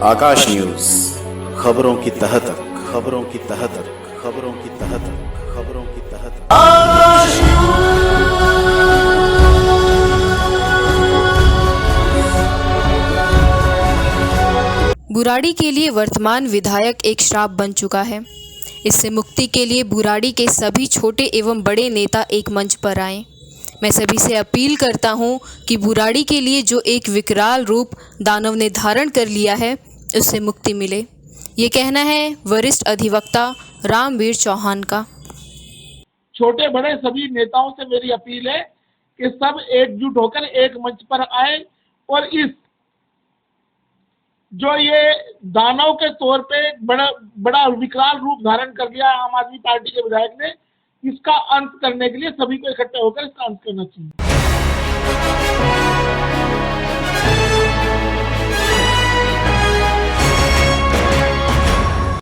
आकाश news, खबरों की तह तक, खबरों की तह तक, खबरों की तह तक, खबरों की तह तक। बुराड़ी के लिए वर्तमान विधायक एक श्राप बन चुका है। इससे मुक्ति के लिए बुराड़ी के सभी छोटे एवं बड़े नेता एक मंच पर आएं। मैं सभी से अपील करता हूं कि बुराड़ी के लिए जो एक विकराल रूप दानव ने धारण कर लिया है, उससे मुक्ति मिले। ये कहना है वरिष्ठ अधिवक्ता रामवीर चौहान का। छोटे बड़े सभी नेताओं से मेरी अपील है कि सब एकजुट होकर एक मंच पर आए और इस जो ये दानव के तौर पे बड़ा विकराल रूप धारण कर लिया आम आदमी पार्टी के विधायक ने, इसका अंत करने के लिए सभी को इकट्ठे होकर इसका अंत करना चाहिए।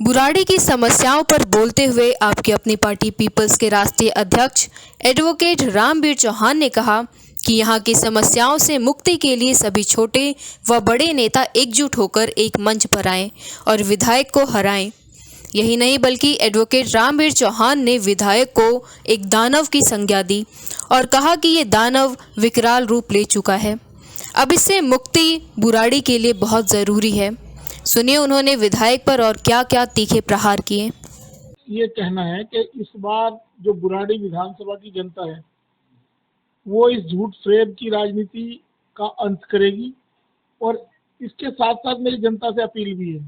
बुराड़ी की समस्याओं पर बोलते हुए आपकी अपनी पार्टी पीपल्स के राष्ट्रीय अध्यक्ष एडवोकेट रामवीर चौहान ने कहा कि यहाँ की समस्याओं से मुक्ति के लिए सभी छोटे व बड़े नेता एकजुट होकर एक मंच पर आएं और विधायक को हराएं। यही नहीं बल्कि एडवोकेट रामवीर चौहान ने विधायक को एक दानव की संज्ञा दी और कहा कि ये दानव विकराल रूप ले चुका है। अब इससे मुक्ति बुराड़ी के लिए बहुत ज़रूरी है। सुनिए उन्होंने विधायक पर और क्या क्या तीखे प्रहार किए। ये कहना है कि इस बार जो बुराड़ी विधानसभा की जनता है वो इस झूठ फ्रेब की राजनीति का अंत करेगी और इसके साथ साथ मेरी जनता से अपील भी है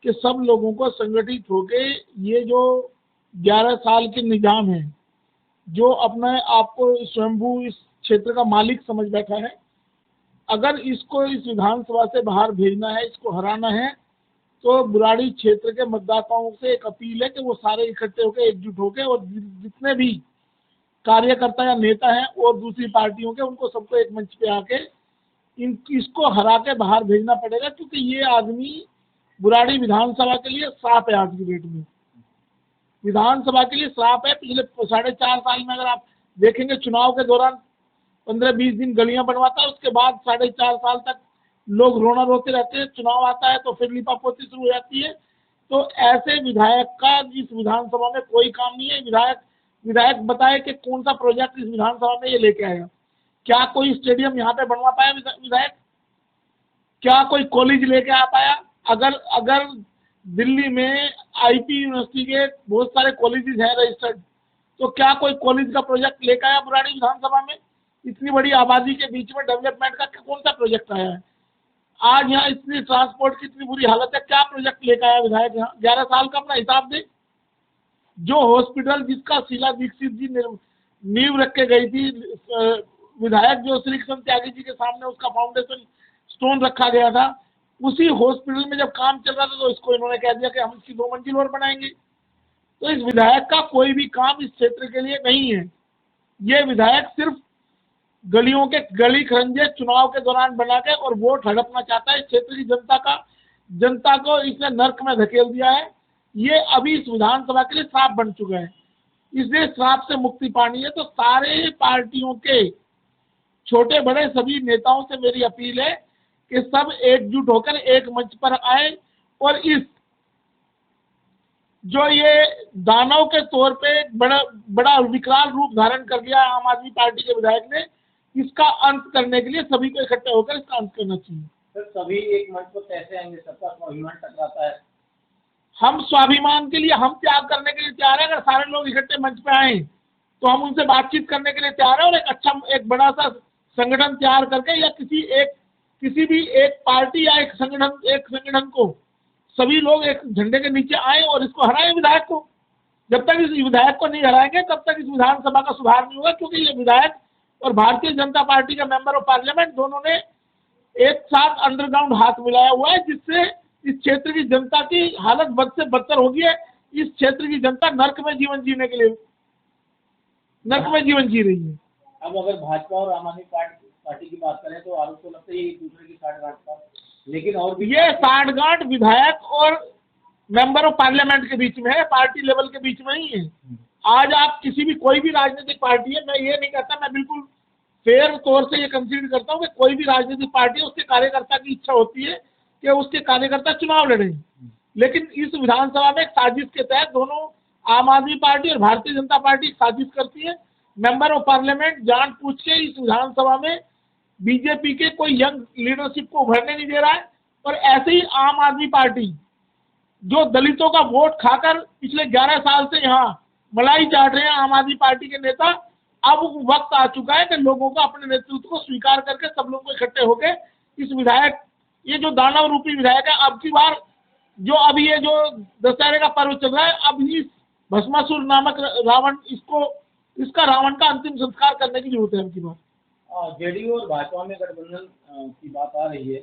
कि सब लोगों को संगठित होके ये जो 11 साल के निजाम है, जो अपने आप को स्वयंभू इस क्षेत्र का मालिक समझ बैठा है, अगर इसको इस विधानसभा से बाहर भेजना है, इसको हराना है, तो बुराड़ी क्षेत्र के मतदाताओं से एक अपील है कि वो सारे इकट्ठे होकर एकजुट होकर और जितने भी कार्यकर्ता या नेता हैं और दूसरी पार्टियों के, उनको सबको एक मंच पे आके इसको हरा के बाहर भेजना पड़ेगा, क्योंकि ये आदमी बुराड़ी विधानसभा के लिए श्राप है। आज की डेट में विधानसभा के लिए श्राप है। पिछले 4.5 साल में अगर आप देखेंगे, चुनाव के दौरान 15-20 दिन गलियां बनवाता है, उसके बाद 4.5 साल तक लोग रोना रोते रहते हैं। चुनाव आता है तो फिर लिपापोती शुरू हो जाती है। तो ऐसे विधायक का इस विधानसभा में कोई काम नहीं है। विधायक बताए कि कौन सा प्रोजेक्ट इस विधानसभा में ये लेके आया। क्या कोई स्टेडियम यहाँ पे बनवा पाया विधायक? क्या कोई कॉलेज लेके आ पाया? अगर दिल्ली में आईपी यूनिवर्सिटी के बहुत सारे कॉलेजेस हैं रजिस्टर्ड, तो क्या कोई कॉलेज का प्रोजेक्ट लेकर आया बुराड़ी विधानसभा में? इतनी बड़ी आबादी के बीच में डेवलपमेंट का कौन सा प्रोजेक्ट आया है? आज यहाँ इतनी ट्रांसपोर्ट की इतनी बुरी हालत है, क्या प्रोजेक्ट लेकर आया विधायक? यहाँ 11 साल का अपना हिसाब दे। जो हॉस्पिटल जिसका शीला दीक्षित जी नींव रख के गई थी, विधायक जो श्री कृष्ण त्यागी जी के सामने उसका फाउंडेशन स्टोन रखा गया था, उसी हॉस्पिटल में जब काम चल रहा था तो इसको इन्होंने कह दिया कि हम इसकी 2 मंजिल और बनाएंगे। तो इस विधायक का कोई भी काम इस क्षेत्र के लिए नहीं है। ये विधायक सिर्फ गलियों के गली खरंजे चुनाव के दौरान बना के और वोट हड़पना चाहता है। इस क्षेत्र की जनता को इसने नर्क में धकेल दिया है। ये अभी इस विधानसभा के लिए श्राप बन चुका है। इसलिए श्राप से मुक्ति पानी है तो सारे पार्टियों के छोटे बड़े सभी नेताओं से मेरी अपील है कि सब एकजुट होकर एक मंच पर आए और इस जो ये दानव के तौर पे बड़ा विकराल रूप धारण कर लिया आम आदमी पार्टी के विधायक ने, इसका अंत करने के लिए सभी को इकट्ठे होकर इसका अंत करना चाहिए। सर, सभी एक मंच पर कैसे आएंगे? सबका स्वाभिमान टकराता है। हम स्वाभिमान के लिए हम त्याग करने के लिए तैयार है। अगर सारे लोग इकट्ठे मंच पे आए तो हम उनसे बातचीत करने के लिए तैयार है और एक बड़ा सा संगठन तैयार करके या किसी भी एक पार्टी या एक संगठन को सभी लोग एक झंडे के नीचे आए और इसको हराएं विधायक को। जब तक इस विधायक को नहीं हराएंगे तब तक इस विधानसभा का सुधार नहीं होगा, क्योंकि ये विधायक और भारतीय जनता पार्टी का मेंबर ऑफ पार्लियामेंट दोनों ने एक साथ अंडरग्राउंड हाथ मिलाया हुआ है, जिससे इस क्षेत्र की जनता की हालत बद से बदतर होगी है। इस क्षेत्र की जनता नर्क में जीवन जी रही है। अब अगर भाजपा और आम आदमी पार्टी की बात करें तो आरोप तो लगता है एक दूसरे की साठगांठ का, लेकिन और भी ये साठगांठ विधायक और मेंबर ऑफ पार्लियामेंट के बीच में है, पार्टी लेवल के बीच में ही है। आज आप कोई भी राजनीतिक पार्टी है, मैं ये नहीं कहता, मैं बिल्कुल फेयर तौर से ये कंसीडर करता हूँ कि कोई भी राजनीतिक पार्टी है उसके कार्यकर्ता की इच्छा होती है कि उसके कार्यकर्ता चुनाव लड़ें। लेकिन इस विधानसभा में एक साजिश के तहत दोनों आम आदमी पार्टी और भारतीय जनता पार्टी साजिश करती है। मेंबर ऑफ पार्लियामेंट जानबूझ के इस विधानसभा में बीजेपी के कोई यंग लीडरशिप को उभरने नहीं दे रहा है, और ऐसे ही आम आदमी पार्टी जो दलितों का वोट खाकर पिछले 11 साल से यहाँ मलाई चाट रहे हैं आम आदमी पार्टी के नेता, अब वक्त आ चुका है कि लोगों को अपने नेतृत्व को स्वीकार करके सब लोग को इकट्ठे होकर इस विधायक, ये जो दानव रूपी विधायक है, अब की बार जो अभी ये जो दशहरे का पर्व चल रहा है, अब इस भस्मासुर नामक रावण इसका रावण का अंतिम संस्कार करने की जरूरत है अब की बार। जेडीयू और भाजपा में गठबंधन की बात आ रही है,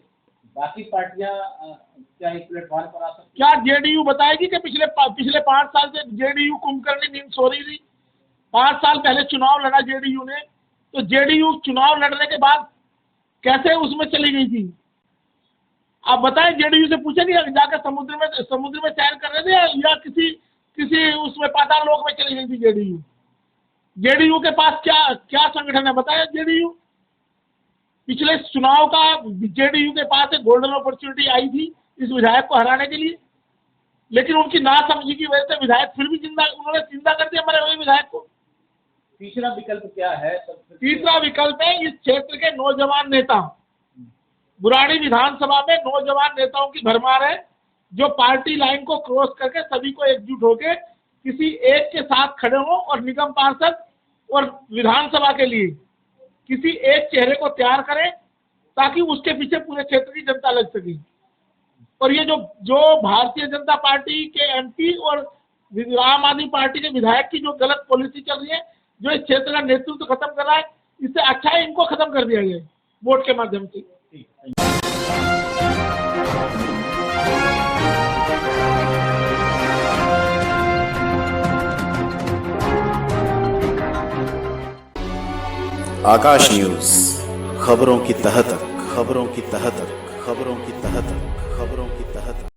बाकी पार्टियां क्या इस प्लेटफॉर्म पर आ सकती क्या जेडीयू बताएगी कि पिछले 5 साल से जेडीयू कुंभकर्णी नींद सो रही थी? 5 साल पहले चुनाव लड़ा जेडीयू ने, तो जेडीयू चुनाव लड़ने के बाद कैसे उसमें चली गई थी? आप बताएं, जेडीयू से पूछे नहीं जाकर समुद्र में सैर कर रहे थे या किसी उसमें पाताल लोक में चली गई थी जेडीयू? जेडीयू के पास क्या संगठन है बताया? जेडीयू पिछले चुनाव का जेडीयू के पास एक गोल्डन अपॉर्चुनिटी आई थी इस विधायक को हराने के लिए, लेकिन उनकी नासमझी की वजह से विधायक फिर भी उन्होंने जिंदा कर दिया मरे हुए विधायक को। तीसरा विकल्प क्या है? तीसरा विकल्प है इस क्षेत्र के नौजवान नेता। बुराड़ी विधानसभा में नौजवान नेताओं की भरमार है, जो पार्टी लाइन को क्रॉस करके सभी को एकजुट होकर किसी एक के साथ खड़े हों और निगम पार्षद और विधानसभा के लिए किसी एक चेहरे को तैयार करें, ताकि उसके पीछे पूरे क्षेत्र की जनता लग सके। और ये जो भारतीय जनता पार्टी के एमपी और आम आदमी पार्टी के विधायक की जो गलत पॉलिसी चल रही है, जो इस क्षेत्र का नेतृत्व खत्म कर रहा है, इससे अच्छा है इनको खत्म कर दिया जाए वोट के माध्यम से। आकाश न्यूज, खबरों की तह तक, खबरों की तह तक, खबरों की तह तक, खबरों की